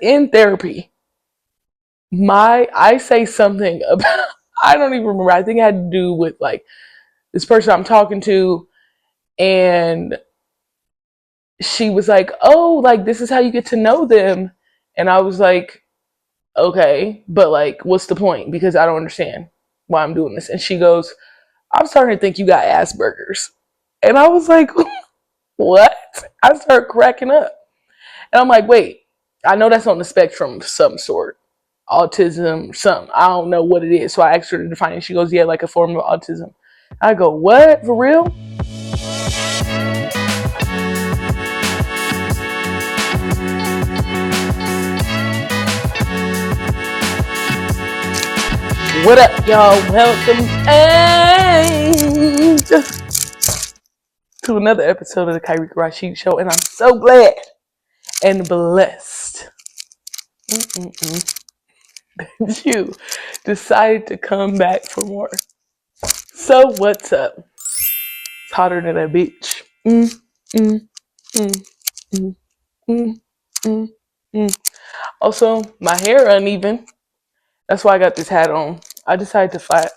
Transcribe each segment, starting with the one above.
In therapy, I say something about I don't even remember. I think it had to do with like this person I'm talking to, and she was like, "Oh, like this is how you get to know them," and I was like, "Okay, but like, what's the point? Because I don't understand why I'm doing this." And she goes, "I'm starting to think you got Asperger's," and I was like, "What?" I started cracking up, and I'm like, "Wait, I know that's on the spectrum of some sort." Autism, something. I don't know what it is. So I asked her to define it. She goes, yeah, like a form of autism. I go, what? For real? What up, y'all? Welcome to another episode of the Kyrie Rashid Show. And I'm so glad and blessed that you decided to come back for more. So what's up? It's hotter than a bitch. Mm, mm, mm, mm, mm, mm, mm. Also, my hair uneven. That's why I got this hat on. I decided to flat.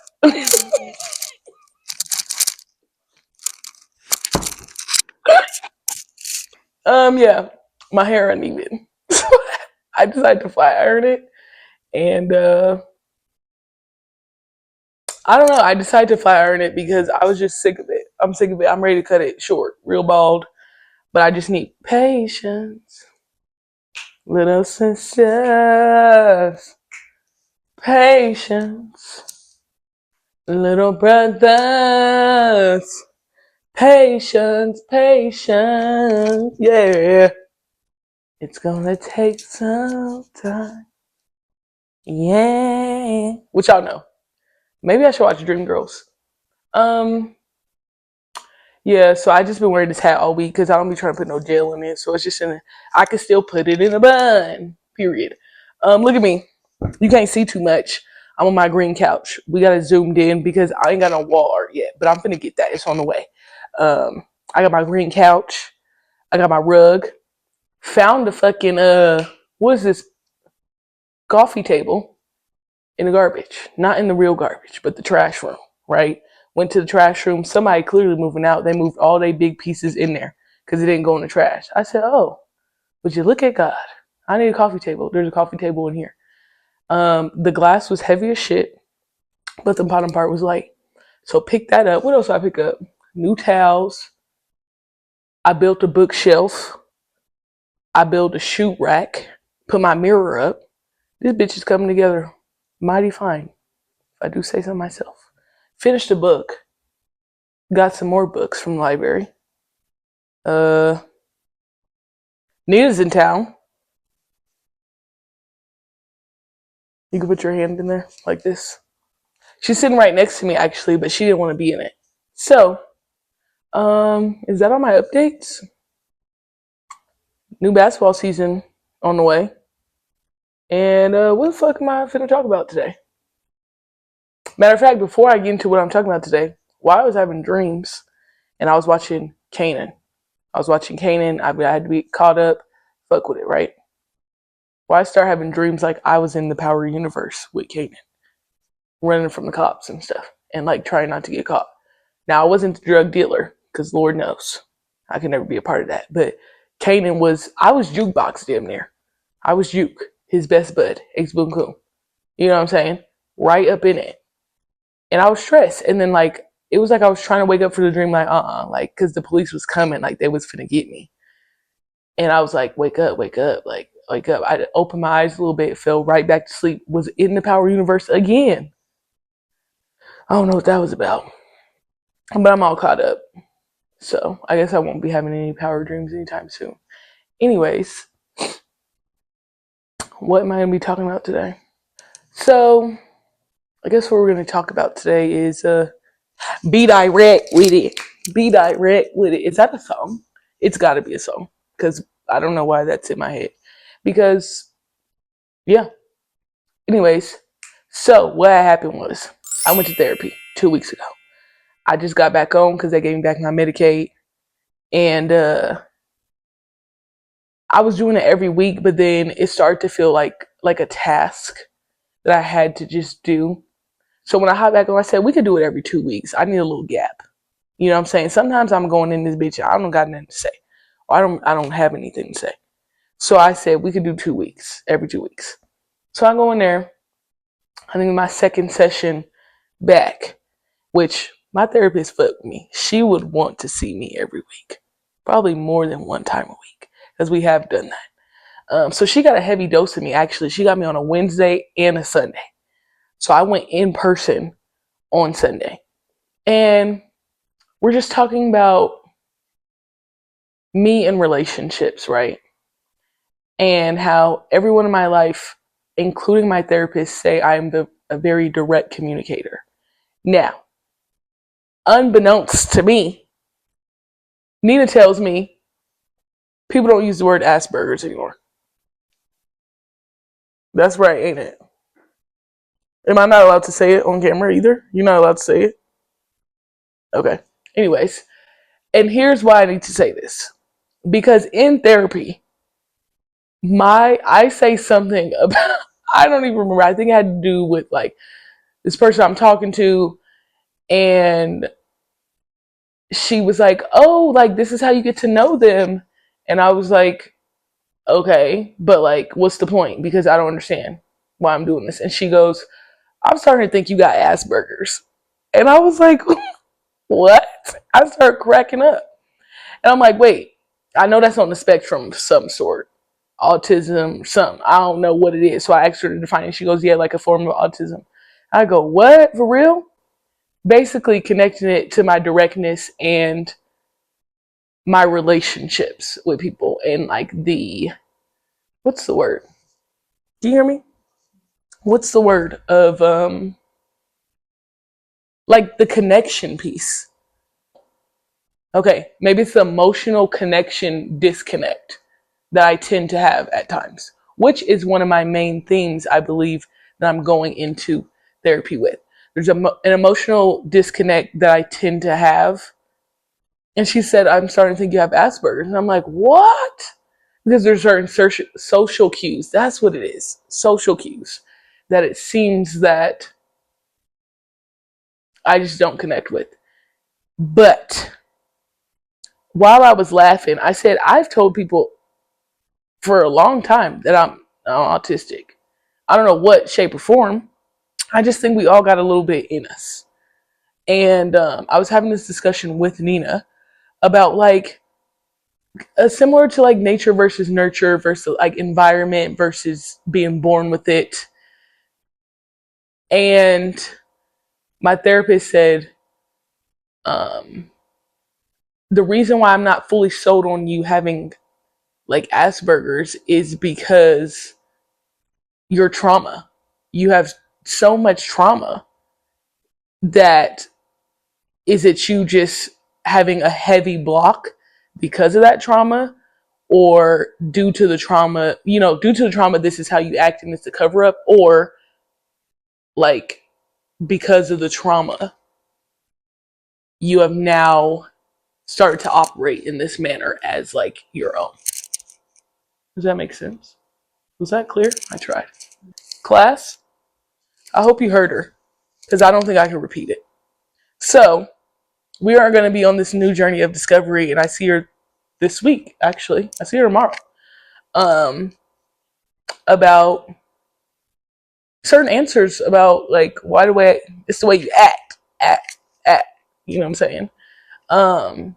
Yeah, my hair uneven. I decided to flat iron it, and I don't know. I decided to flat iron it because I was just sick of it. I'm sick of it. I'm ready to cut it short, real bald. But I just need patience, little sisters, patience, little brothers, patience, patience. Yeah. It's gonna take some time. Yeah. Which y'all know. Maybe I should watch Dreamgirls. Um, yeah, so I just been wearing this hat all week because I don't be trying to put no gel in it. So it's just I can still put it in a bun. Period. Look at me. You can't see too much. I'm on my green couch. We got it zoomed in because I ain't got no wall art yet, but I'm finna get that. It's on the way. I got my green couch. I got my rug. Found the fucking what is this coffee table in the garbage, not in the real garbage, but the trash room, right? Went to the trash room. Somebody clearly moving out. They moved all their big pieces in there because it didn't go in the trash. I said, oh, would you look at God? I need a coffee table. There's a coffee table in here. The glass was heavy as shit, but the bottom part was light. So pick that up. What else did I pick up? New towels. I built a bookshelf. I built a shoe rack. Put my mirror up. This bitch is coming together mighty fine, if I do say so myself. Finished a book. Got some more books from the library. Uh, Nina's in town. You can put your hand in there like this. She's sitting right next to me actually, but she didn't want to be in it. So, is that all my updates? New basketball season on the way. And what the fuck am I finna talk about today? Matter of fact, before I get into what I'm talking about today, while I was having dreams and I was watching Kanan. I had to be caught up. Fuck with it, right? Well, I started having dreams like I was in the Power Universe with Kanan, running from the cops and stuff, and like trying not to get caught. Now, I wasn't the drug dealer, because Lord knows I could never be a part of that. But I was jukebox damn near. I was Juke, his best bud, ex Boon Coon. You know what I'm saying? Right up in it. And I was stressed. And then, like, it was like I was trying to wake up for the dream, like, because the police was coming, like, they was finna get me. And I was like, wake up, like, wake up. I opened my eyes a little bit, fell right back to sleep, was in the Power Universe again. I don't know what that was about. But I'm all caught up. So I guess I won't be having any power dreams anytime soon. Anyways, what am I going to be talking about today? So I guess what we're going to talk about today is be direct with it. Be direct with it. Is that a song? It's got to be a song because I don't know why that's in my head. Because, yeah. Anyways, so what happened was I went to therapy 2 weeks ago. I just got back on because they gave me back my Medicaid. And I was doing it every week, but then it started to feel like a task that I had to just do. So when I hopped back on, I said we could do it every 2 weeks. I need a little gap. You know what I'm saying? Sometimes I'm going in this bitch, I don't got nothing to say. Or I don't have anything to say. So I said we could do 2 weeks, every 2 weeks. So I go in there, I think my second session back, which my therapist fucked me. She would want to see me every week, probably more than one time a week, because we have done that. So she got a heavy dose of me. Actually, she got me on a Wednesday and a Sunday. So I went in person on Sunday, and we're just talking about me and relationships, right? And how everyone in my life, including my therapist, say I'm a very direct communicator. Now, unbeknownst to me, Nina tells me people don't use the word Asperger's anymore. That's right, ain't it? Am I not allowed to say it on camera either? You're not allowed to say it? Okay. Anyways, and here's why I need to say this. Because in therapy, I say something about I don't even remember. I think it had to do with like this person I'm talking to, and she was like, "Oh, like this is how you get to know them." And I was like, "Okay, but like what's the point? Because I don't understand why I'm doing this." And she goes, "I'm starting to think you got Asperger's." And I was like, "What?" I started cracking up. And I'm like, "Wait, I know that's on the spectrum of some sort. Autism, something. I don't know what it is." So I asked her to define it. She goes, "Yeah, like a form of autism." I go, "What? For real?" Basically connecting it to my directness and my relationships with people and like what's the word? Do you hear me? What's the word of like the connection piece? Okay, maybe it's the emotional connection disconnect that I tend to have at times, which is one of my main themes I believe that I'm going into therapy with. There's an emotional disconnect that I tend to have. And she said, "I'm starting to think you have Asperger's." And I'm like, "What?" Because there's certain social cues. That's what it is. Social cues that it seems that I just don't connect with. But while I was laughing, I said, I've told people for a long time that I'm autistic. I don't know what shape or form. I just think we all got a little bit in us. And I was having this discussion with Nina about like, similar to like nature versus nurture versus like environment versus being born with it. And my therapist said, um, the reason why I'm not fully sold on you having like Asperger's is because your trauma. You have so much trauma that is it you just having a heavy block because of that trauma, or due to the trauma, due to the trauma, this is how you act and it's a cover up, or like because of the trauma, you have now started to operate in this manner as like your own. Does that make sense? Was that clear? I tried. Class, I hope you heard her because I don't think I can repeat it. So, we are going to be on this new journey of discovery, and I see her this week, actually. I see her tomorrow. Um, about certain answers about like why the way it's the way you act. You know what I'm saying? Um,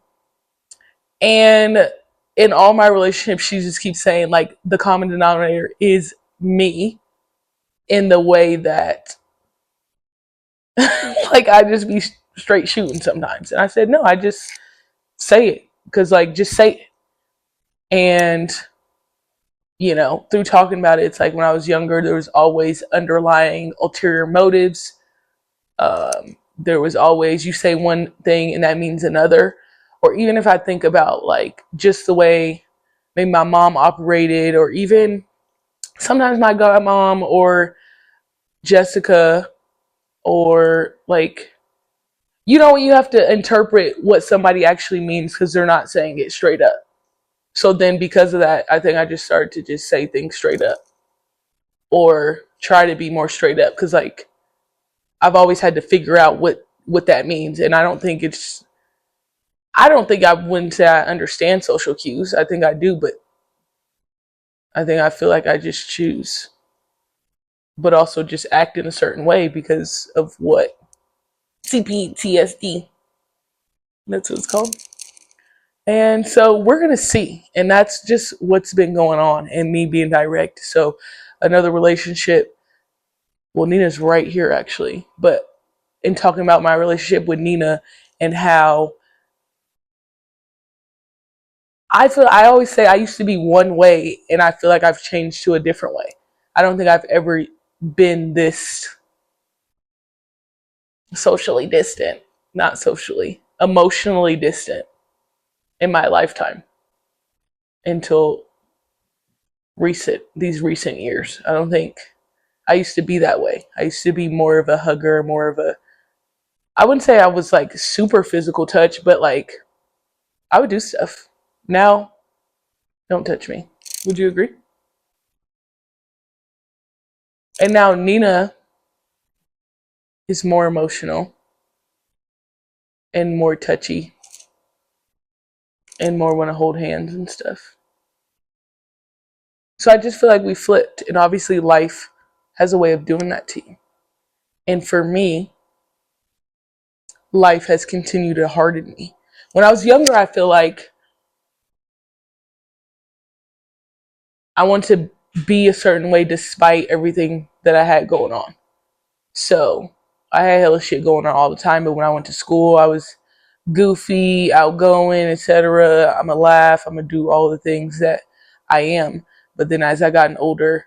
and in all my relationships, she just keeps saying like the common denominator is me in the way that like I just be straight shooting sometimes. And I said, no, I just say it because like just say it. And through talking about it, it's like when I was younger, there was always underlying ulterior motives. There was always you say one thing and that means another. Or even if I think about like just the way maybe my mom operated, or even sometimes my godmom or Jessica, or like you have to interpret what somebody actually means because they're not saying it straight up. So then because of that, I think I just started to just say things straight up or try to be more straight up because like I've always had to figure out what that means, and I don't think I wouldn't say I understand social cues. I think I do, but I think I feel like I just choose, but also just act in a certain way because of what CPTSD. That's what it's called. And so we're gonna see, and that's just what's been going on, and me being direct. So another relationship. Well, Nina's right here actually, but in talking about my relationship with Nina and how I always say I used to be one way and I feel like I've changed to a different way. I don't think I've ever been this socially distant, not socially, emotionally distant in my lifetime until these recent years. I don't think I used to be that way. I used to be more of a hugger, more of a I wouldn't say I was like super physical touch, but like I would do stuff. Now, don't touch me. Would you agree? And now Nina is more emotional and more touchy and more want to hold hands and stuff. So I just feel like we flipped, and obviously life has a way of doing that to you. And for me, life has continued to harden me. When I was younger, I feel like I wanted to be a certain way despite everything that I had going on. So I had hella shit going on all the time, but when I went to school, I was goofy, outgoing, etc. I'm gonna laugh, I'm gonna do all the things that I am. But then as I gotten older,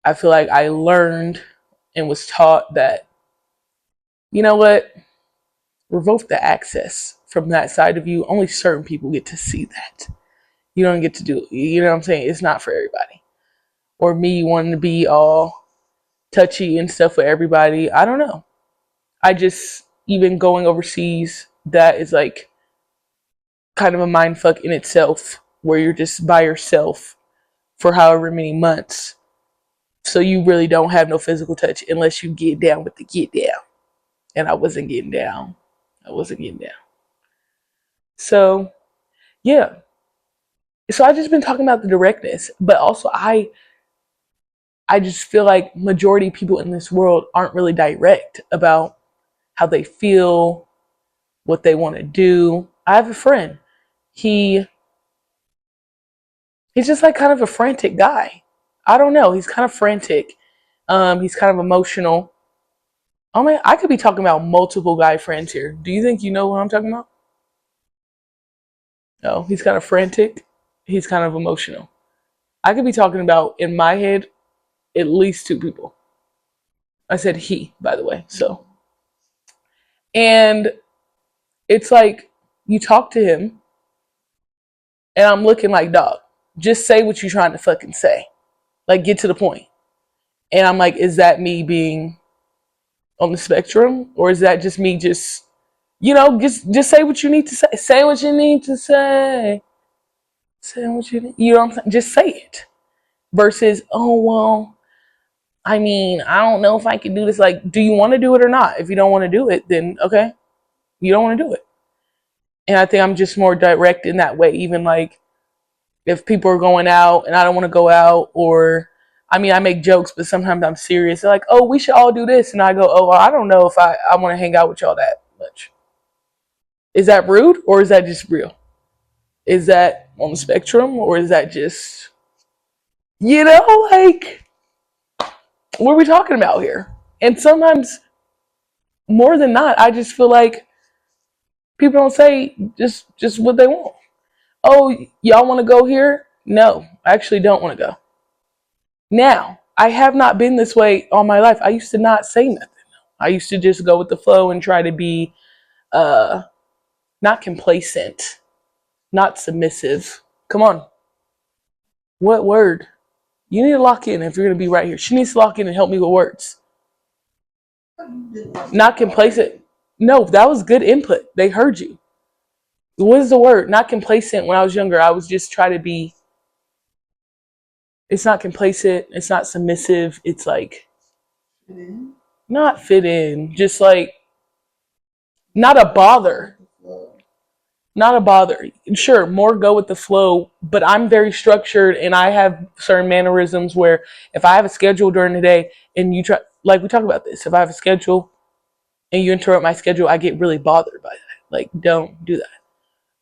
I feel like I learned and was taught that, you know what, revoke the access from that side of you. Only certain people get to see that. You don't get to do it. You know what I'm saying? It's not for everybody. Or me wanting to be all touchy and stuff with everybody. I don't know. I just, even going overseas, that is like kind of a mind fuck in itself where you're just by yourself for however many months. So you really don't have no physical touch unless you get down with the get down. And I wasn't getting down. I wasn't getting down. So yeah. So I just been talking about the directness, but also I just feel like majority of people in this world aren't really direct about how they feel, what they want to do. I have a friend. He he's just like kind of a frantic guy. I don't know. He's kind of frantic. He's kind of emotional. Oh man, I could be talking about multiple guy friends here. Do you think you know what I'm talking about? No, he's kind of frantic. He's kind of emotional. I could be talking about in my head at least two people. I said he, by the way. So, and it's like you talk to him, and I'm looking like, dog, just say what you're trying to fucking say. Like, get to the point. And I'm like, is that me being on the spectrum, or is that just me just, just say what you need to say. Say what you need to say. Say what you need. You know what I'm saying? Just say it. Versus, oh well, I mean, I don't know if I can do this. Like, do you want to do it or not? If you don't want to do it, then okay, you don't want to do it. And I think I'm just more direct in that way. Even like if people are going out and I don't want to go out, or I mean, I make jokes, but sometimes I'm serious. They're like, oh, we should all do this. And I go, oh, well, I don't know if I want to hang out with y'all that much. Is that rude or is that just real? Is that on the spectrum or is that just, like, what are we talking about here? And sometimes, more than not, I just feel like people don't say just what they want. Oh, y'all want to go here? No, I actually don't want to go. Now, I have not been this way all my life. I used to not say nothing. I used to just go with the flow and try to be uh not complacent, not submissive. Come on. What word? You need to lock in if you're gonna be right here. She needs to lock in and help me with words. Not complacent. No, that was good input. They heard you. what is the word? Not complacent. When I was younger, I was just try to be. It's not complacent. It's not submissive. It's like not fit in. Just like not a bother. Not a bother. Sure, more go with the flow, but I'm very structured and I have certain mannerisms where if I have a schedule during the day and you try, like we talk about this, if I have a schedule and you interrupt my schedule, I get really bothered by that. Like, don't do that.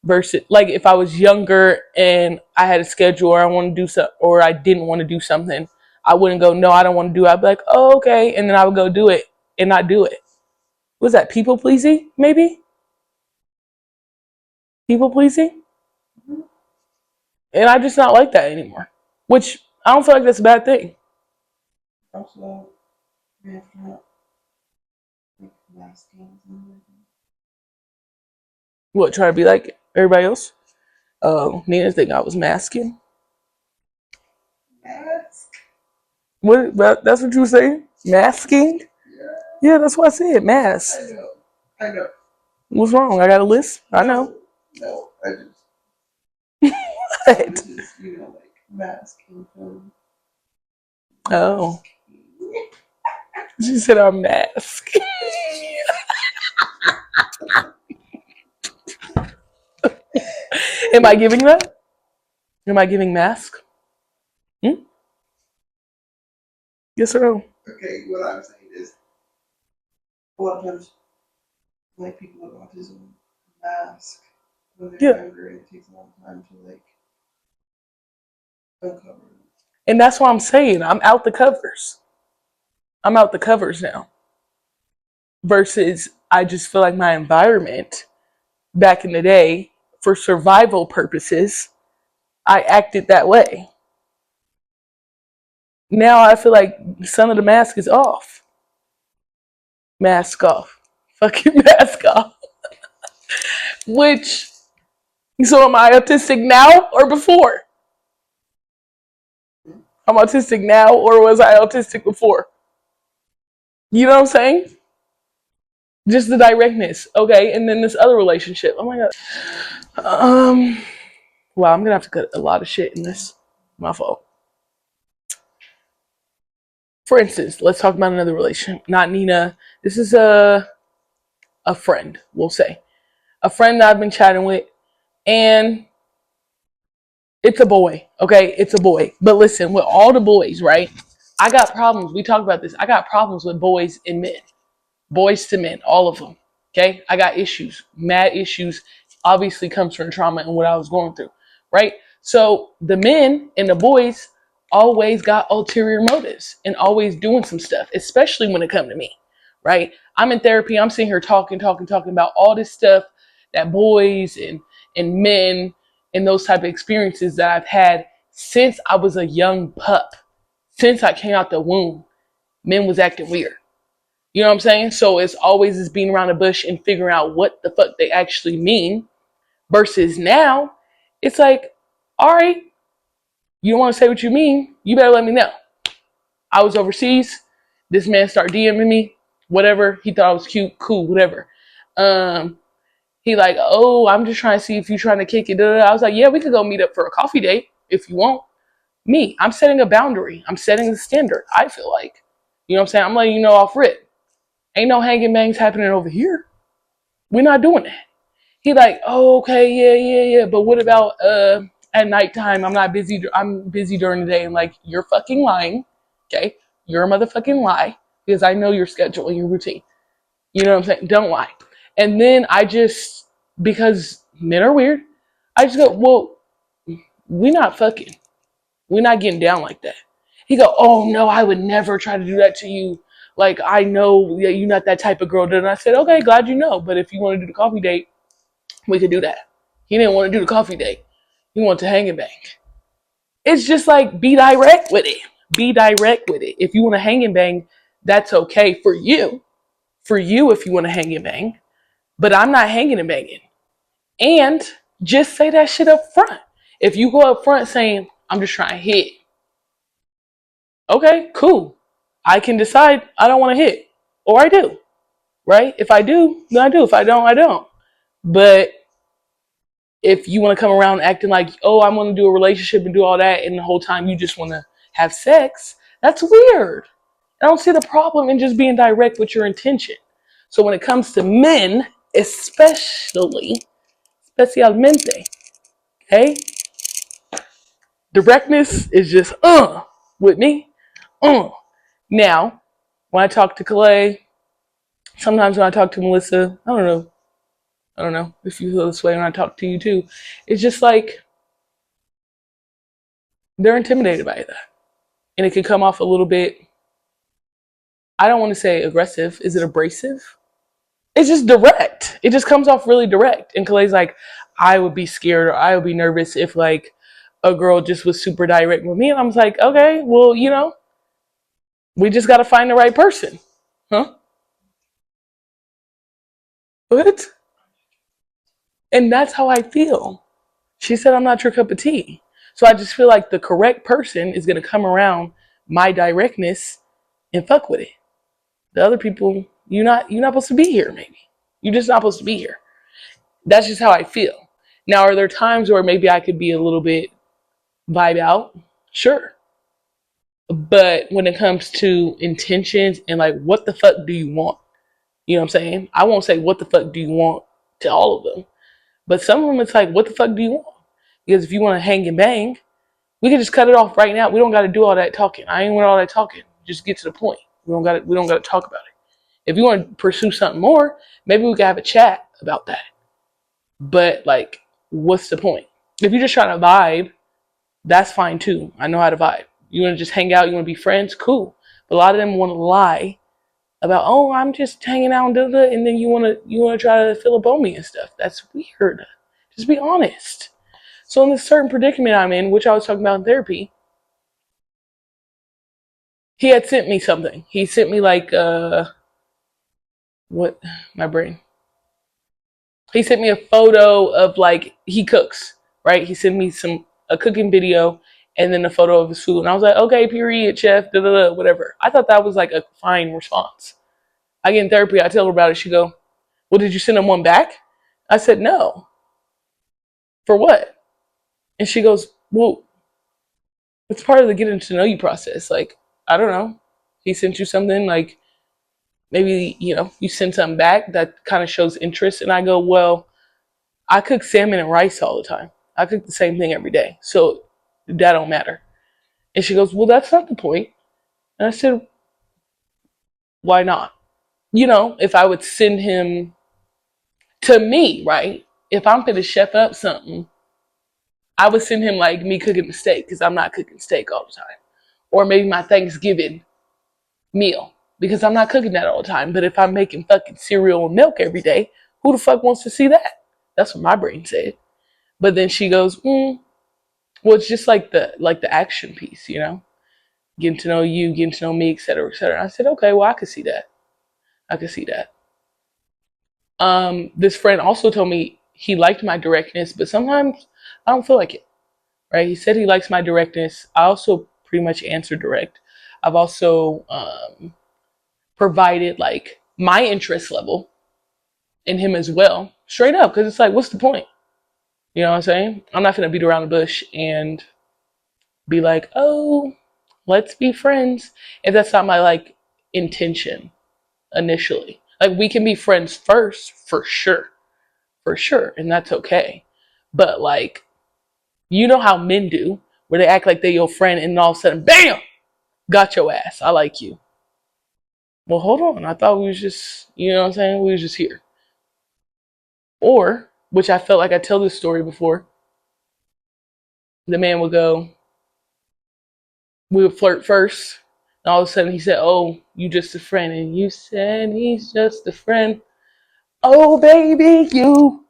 Versus, like, if I was younger and I had a schedule or I want to do something or I didn't want to do something, I wouldn't go, no, I don't want to do it. I'd be like, oh, okay. And then I would go do it and not do it. Was that people pleasing? Maybe? People pleasing? And I just not like that anymore. Which I don't feel like that's a bad thing. Also, we have to have like masking. What, trying to be like everybody else? Oh, Nina think I was masking. Mask. What? That's what you were saying? Masking? Yeah, that's what I said. Mask. I know. What's wrong? I got a list. I know. No, I just. What? Just, like masking from. Oh. She said I'm mask. Am I giving that? Am I giving mask? Yes or no? Okay, what I'm saying is, a lot of times, like people with autism mask when they're younger, and it takes a long time to like uncover. And that's what I'm saying. I'm out the covers. I'm out the covers now. Versus, I just feel like my environment back in the day, for survival purposes, I acted that way. Now I feel like some of the mask is off. Mask off. Fucking mask off. Which, so am I autistic now or before? I'm autistic now or was I autistic before? You know what I'm saying? Just the directness. Okay, and then this other relationship. Oh my god. Wow, I'm gonna have to cut a lot of shit in this. My fault. For instance, let's talk about another relationship. Not Nina. This is a friend, we'll say. A friend that I've been chatting with, and it's a boy, okay? It's a boy. But listen, with all the boys, right? I got problems. We talked about this. I got problems with boys and men. Boys to men, all of them. Okay? I got issues. Mad issues. Obviously comes from trauma and what I was going through. Right? So the men and the boys always got ulterior motives and always doing some stuff, especially when it comes to me. Right? I'm in therapy. I'm sitting here talking about all this stuff that boys and men and those type of experiences that I've had since I was a young pup. Since I came out the womb, men was acting weird. You know what I'm saying? So it's always this being around the bush and figuring out what the fuck they actually mean. Versus now, it's like, all right, you don't want to say what you mean, you better let me know. I was overseas. This man started DMing me, whatever. He thought I was cute, cool, whatever. He like, oh, I'm just trying to see if you're trying to kick it. I was like, yeah, we could go meet up for a coffee date if you want. Me, I'm setting a boundary. I'm setting the standard, I feel like. You know what I'm saying? I'm letting you know off rip. Ain't no hanging bangs happening over here. We're not doing that. He like, oh, okay, yeah. But what about at nighttime? I'm not busy. I'm busy during the day. And like, you're fucking lying. Okay, you're a motherfucking lie because I know your schedule and your routine. You know what I'm saying? Don't lie. And then I just, because men are weird, I just go, well, we not fucking. We're not getting down like that. He go, oh no, I would never try to do that to you. Like, I know that you're not that type of girl. Then I said, okay, glad you know. But if you want to do the coffee date, we could do that. He didn't want to do the coffee date. He wanted to hang and bang. It's just like, be direct with it. Be direct with it. If you want to hang and bang, that's okay for you. For you, if you want to hang and bang. But I'm not hanging and banging. And just say that shit up front. If you go up front saying, I'm just trying to hit. Okay, cool. I can decide I don't want to hit. Or I do. Right? If I do, then I do. If I don't, I don't. But if you want to come around acting like, oh, I want to do a relationship and do all that, and the whole time you just want to have sex, that's weird. I don't see the problem in just being direct with your intention. So when it comes to men, especially, especialmente, okay, directness is just with me. Now, when I talk to Calais, sometimes when I talk to Melissa, I don't know if you feel this way when I talk to you too. It's just like they're intimidated by that. And it can come off a little bit, I don't want to say aggressive. Is it abrasive? It's just direct. It just comes off really direct. And Kalay's like, I would be scared or I would be nervous if like a girl just was super direct with me. And I was like, okay, well, we just got to find the right person. Huh? What? And that's how I feel. She said, I'm not your cup of tea. So I just feel like the correct person is going to come around my directness and fuck with it. The other people, you're not supposed to be here, maybe. You're just not supposed to be here. That's just how I feel. Now, are there times where maybe I could be a little bit vibe out? Sure. But when it comes to intentions and like, what the fuck do you want? You know what I'm saying? I won't say, what the fuck do you want to all of them. But some of them, it's like, what the fuck do you want? Because if you want to hang and bang, we can just cut it off right now. We don't got to do all that talking. I ain't want all that talking. Just get to the point. We don't got to talk about it. If you want to pursue something more, maybe we can have a chat about that. But like, what's the point? If you're just trying to vibe, that's fine too. I know how to vibe. You want to just hang out, you want to be friends, cool. But a lot of them want to lie about, oh, I'm just hanging out and then you want to try to fill up on me and stuff. That's weird. Just be honest. So in this certain predicament I'm in, which I was talking about in therapy, he had sent me something. He sent me like what my brain. He sent me a photo of like he cooks, right? He sent me a cooking video and then a photo of his food. And I was like, okay, period, chef, da da da, whatever. I thought that was like a fine response. I get in therapy, I tell her about it. She go, well, did you send him one back? I said, no. For what? And she goes, well, it's part of the getting to know you process. Like, I don't know. He sent you something, like maybe, you send something back that kind of shows interest. And I go, well, I cook salmon and rice all the time. I cook the same thing every day. So that don't matter. And she goes, well, that's not the point. And I said, why not? If I would send him to me, right? If I'm going to chef up something, I would send him like me cooking the steak because I'm not cooking steak all the time. Or maybe my Thanksgiving meal because I'm not cooking that all the time. But if I'm making fucking cereal and milk every day, who the fuck wants to see that? That's what my brain said. But then she goes, well, it's just like the action piece, getting to know you, getting to know me, et cetera, et cetera. I said, okay, well, I could see that. I could see that. This friend also told me he liked my directness, but sometimes I don't feel like it. Right? He said he likes my directness. I also pretty much answer direct. I've also provided like my interest level in him as well, straight up, because it's like, what's the point? You know what I'm saying? I'm not gonna beat around the bush and be like, oh, let's be friends. If that's not my like intention initially. Like we can be friends first, for sure. For sure. And that's okay. But like, you know how men do, where they act like they're your friend and all of a sudden, bam! Got your ass. I like you. Well, hold on. I thought we was just, you know what I'm saying? We was just here. Or, which I felt like I tell this story before, the man would go, we would flirt first. And all of a sudden he said, oh, you just a friend. And you said he's just a friend. Oh, baby, you.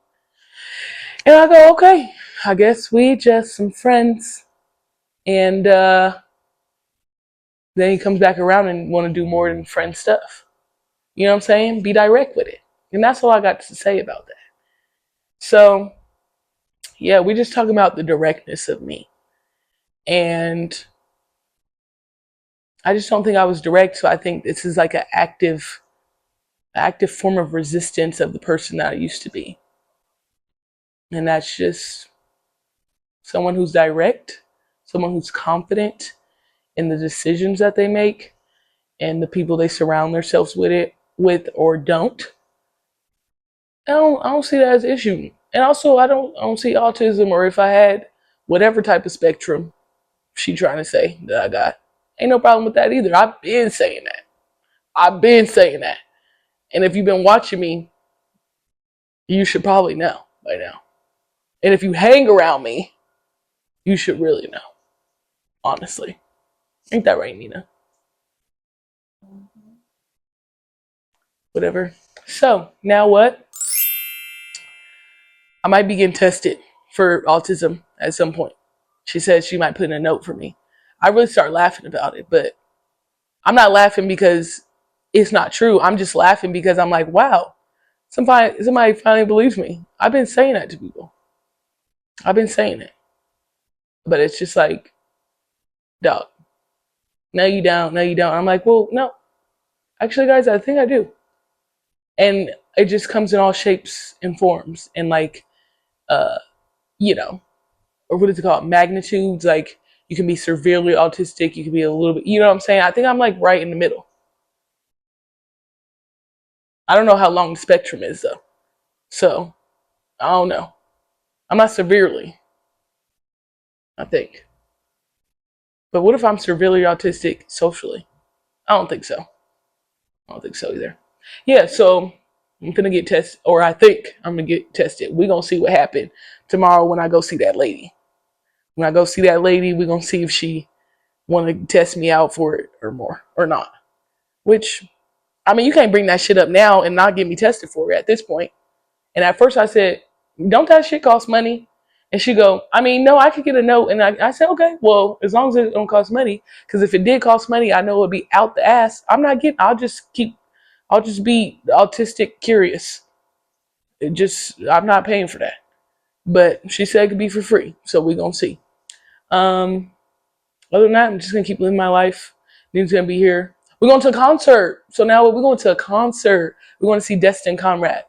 And I go, okay, I guess we just some friends. And then he comes back around and want to do more than friend stuff. You know what I'm saying? Be direct with it. And that's all I got to say about that. So, yeah, we just talking about the directness of me. And I just don't think I was direct. So I think this is like an active form of resistance of the person that I used to be. And that's just someone who's direct, someone who's confident in the decisions that they make and the people they surround themselves with or don't. I don't see that as an issue. And also I don't see autism, or if I had whatever type of spectrum she trying to say that I got. Ain't no problem with that either. I've been saying that. I've been saying that. And if you've been watching me, you should probably know by now. And if you hang around me, you should really know. Honestly. Ain't that right, Nina? Whatever. So, now what? I might be getting tested for autism at some point. She said she might put in a note for me. I really start laughing about it, but I'm not laughing because it's not true. I'm just laughing because I'm like, wow, somebody finally believes me. I've been saying that to people. I've been saying it. But it's just like, dog, no, you don't, no, you don't. I'm like, well, no. Actually, guys, I think I do. And it just comes in all shapes and forms and like, uh, you know, or what is it called? Magnitudes. Like you can be severely autistic, you can be a little bit, you know what I'm saying? I think I'm like right in the middle. I don't know how long the spectrum is though. So I don't know. I'm not severely, I think. But what if I'm severely autistic socially? I don't think so. I don't think so either. Yeah, so I'm gonna get tested, or I think I'm gonna get tested. We're gonna see what happened tomorrow when I go see that lady. When I go see that lady, we're gonna see if she wanna test me out for it or more or not. Which I mean, you can't bring that shit up now and not get me tested for it at this point. And at first I said, don't that shit cost money? And she go, I mean, no, I could get a note. And I said, okay, well, as long as it don't cost money, because if it did cost money, I know it'd be out the ass. I'll just be autistic curious. I'm not paying for that. But she said it could be for free. So we're going to see. Um, Other than that, I'm just going to keep living my life. Newton's going to be here. We're going to a concert. So now we're going to a concert. We're going to see Destin Conrad.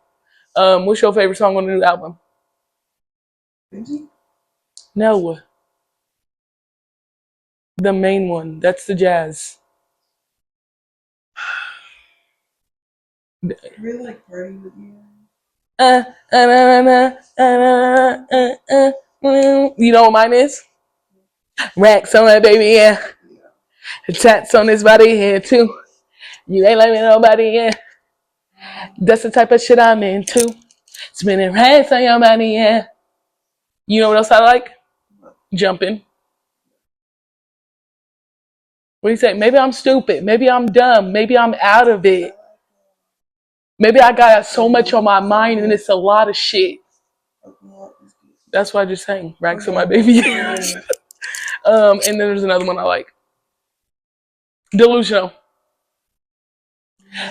What's your favorite song on the new album? Benji? No, the main one. That's the jazz. I really like Party With You. You know what mine is? Racks on that baby, yeah. Tats on his body, yeah, too. You ain't letting nobody, yeah. That's the type of shit I'm into. Spinning racks on your body, yeah. You know what else I like? Jumping. What do you say? Maybe I'm stupid. Maybe I'm dumb. Maybe I'm out of it. Maybe I got so much on my mind and it's a lot of shit. That's why I just sang Racks on my baby. And then there's another one I like. Delusional.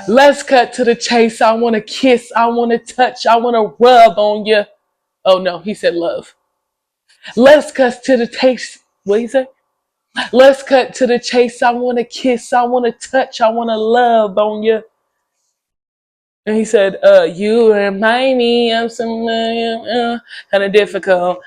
Let's cut to the chase. I want to kiss. I want to touch. I want to rub on you. Oh no, he said love. Let's cut to the taste. What did he say? Let's cut to the chase. I want to kiss. I want to touch. I want to love on you. And he said, you remind me of something kind of difficult.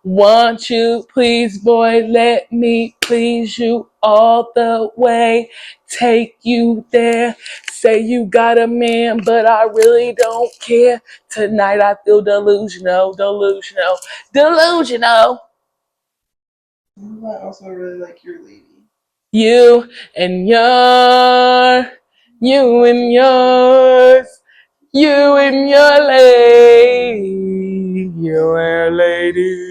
Want you, please, boy, let me please you all the way. Take you there. Say you got a man, but I really don't care. Tonight I feel delusional, delusional, delusional. I also really like Your Lady. You and you and yours. You and your lady, your lady.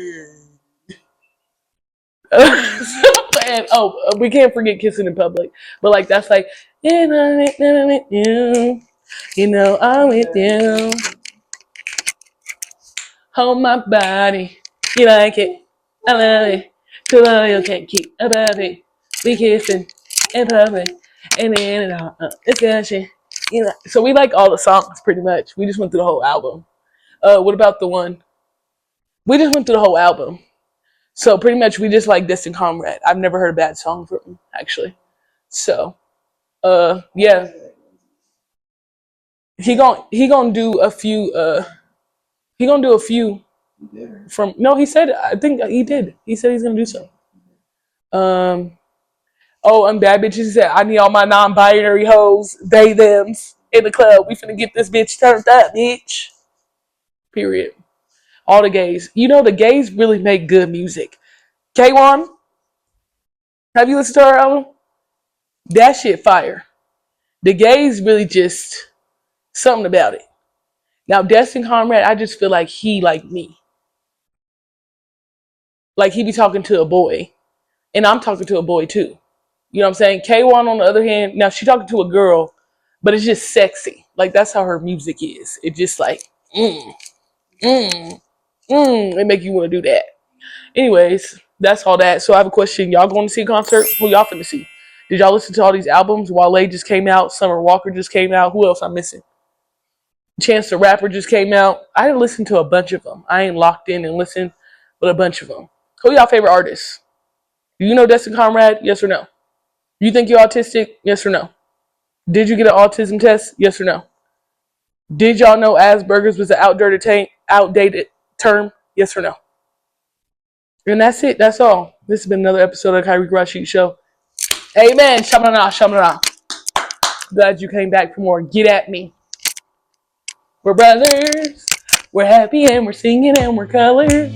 And we can't forget kissing in public. But like that's like, you know, I'm with you. Hold my body, you like it, I love it. Too long you can't keep above it. We kissing in public, and then it all discussion. You know, so we like all the songs pretty much. We just went through the whole album. What about the one? We just went through the whole album. So pretty much we just like Distant Comrade. I've never heard a bad song from him, actually. So yeah. He gon' do a few He gonna do a few He did, right? from. No, he said. I think he did. He said he's gonna do so. Oh, and bad bitches said, I need all my non-binary hoes, they thems in the club. We finna get this bitch turned up, bitch. Period. All the gays. You know the gays really make good music. K1, have you listened to her album? That shit fire. The gays really just something about it. Now Destin Conrad, I just feel like he like me. Like he be talking to a boy. And I'm talking to a boy too. You know what I'm saying? K1 on the other hand, now she talking to a girl, but it's just sexy. Like that's how her music is. It just like mm, it make you want to do that. Anyways, that's all that. So I have a question. Y'all going to see a concert? Who y'all finna see? Did y'all listen to all these albums? Wale just came out. Summer Walker just came out. Who else I'm missing? Chance the Rapper just came out. I didn't listen to a bunch of them. I ain't locked in and listened, but a bunch of them. Who y'all favorite artists? Do you know Destin Conrad? Yes or no? You think you're autistic? Yes or no? Did you get an autism test? Yes or no? Did y'all know Asperger's was an outdated term? Yes or no? And that's it. That's all. This has been another episode of the Kyrie Rashid Show. Amen. Shamana, shamana. Glad you came back for more. Get at me. We're brothers. We're happy and we're singing and we're colored.